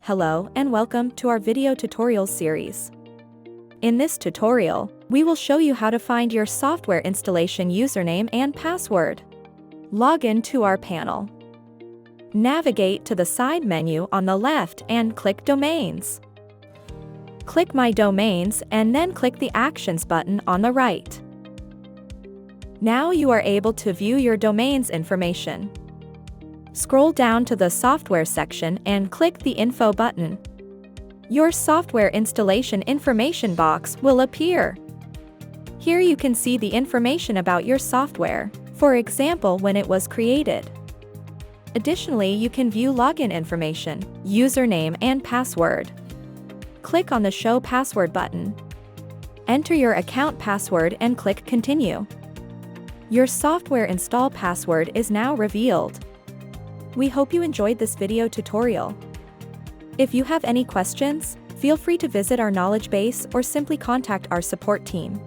Hello and welcome to our video tutorial series. In this tutorial, we will show you how to find your software installation username and password. Log in to our panel. Navigate to the side menu on the left and click Domains. Click My Domains and then click the Actions button on the right. Now you are able to view your domain's information. Scroll down to the Software section and click the Info button. Your software installation information box will appear. Here you can see the information about your software, for example when it was created. Additionally, you can view login information, username and password. Click on the Show Password button. Enter your account password and click Continue. Your software install password is now revealed. We hope you enjoyed this video tutorial. If you have any questions, feel free to visit our knowledge base or simply contact our support team.